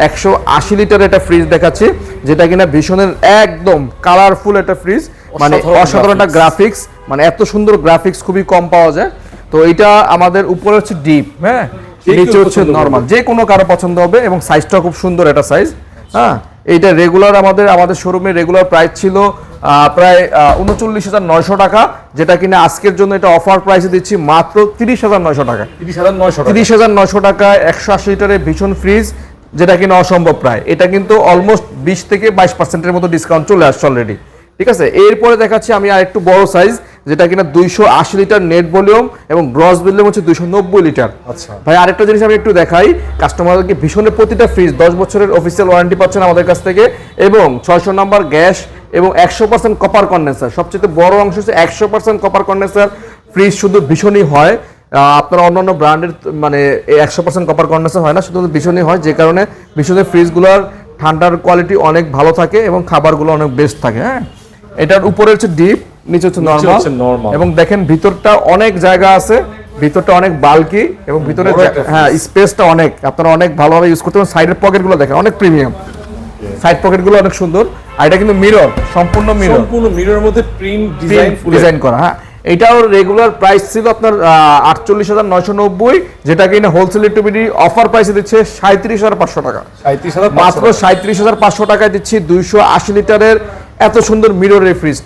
180 litre একটা fridge দেখাচ্ছি, যেটা কিনা ভীষণের একদম কালারফুল একটা ফ্রিজ, মানে অসাধারণ একটা গ্রাফিক্স, মানে এত সুন্দর গ্রাফিক্স খুবই কম পাওয়া যায়। তো এটা আমাদের উপরে হচ্ছে ডিপ, হ্যাঁ, নিচে হচ্ছে নরমাল, যে কোনো কারো পছন্দ হবে, এবং সাইজটা খুব সুন্দর একটা সাইজ। হ্যাঁ, এইটা রেগুলার আমাদের শোরুমে রেগুলার প্রাইস ছিল প্রায় 39,900 টাকা, যেটা কিনা আজকের জন্য এটা অফার প্রাইসে দিচ্ছি মাত্র 30,900 টাকা। 30,900 টাকায় 180 লিটারের ভীষণ ফ্রিজ, যেটা কিনা অসম্ভব প্রায়। এটা কিন্তু অলমোস্ট 20 থেকে 22% মতো ডিসকাউন্ট চলে আসছে অলরেডি। ঠিক আছে, এরপরে দেখাচ্ছি আমি আর একটু বড় সাইজ, যেটা কিনা 280 লিটার নেট ভলিউম এবং গ্রস ভলিউম হচ্ছে 290 লিটার। আচ্ছা ভাই, আরেকটা জিনিস আমি একটু দেখাই কাস্টমারদেরকে, ভীষণের প্রতিটা ফ্রিজ 10 বছরের অফিসিয়াল ওয়ারেন্টি পাচ্ছেন আমাদের কাছ থেকে, এবং 600 নাম্বার গ্যাস এবং 100% কপার কন্ডেন্সার। সবচেয়ে বড় অংশ হচ্ছে 100% কপার কন্ডেন্সার ফ্রিজ শুধু ভীষণই হয়। আপনারা অন্যান্য ব্র্যান্ডের মানে 100% কপার কন্ডেন্সার হয় না, শুধু ভীষণই হয়, যে কারণে ভীষণের ফ্রিজগুলোর ঠান্ডার কোয়ালিটি অনেক ভালো থাকে এবং খাবারগুলো অনেক বেস্ট থাকে। হ্যাঁ, এটার উপরে হচ্ছে ডিপ, নিচে হচ্ছে নরমাল, এবং দেখেন ভিতরটা অনেক জায়গা আছে, ভিতরটা অনেক বাল্কি, এবং ভিতরে হ্যাঁ স্পেসটা অনেক, আপনারা অনেক ভালোভাবে ইউজ করতে পারেন। সাইডের পকেটগুলো দেখেন অনেক প্রিমিয়াম, সাইড পকেটগুলো অনেক সুন্দর। আর এটা কিন্তু মিরর, সম্পূর্ণ মিররের মধ্যে প্রিন্ট ডিজাইন করা। হ্যাঁ, এটাও রেগুলার প্রাইস ছিল আপনার 48,990, যেটা কিনা হোলসেল ডিস্ট্রিবিউটর অফার প্রাইসে দিচ্ছে 37,500 টাকা। মাত্র 37,500 টাকায় দিচ্ছি 280 লিটারের এত সুন্দর মিররের ফ্রিজটি।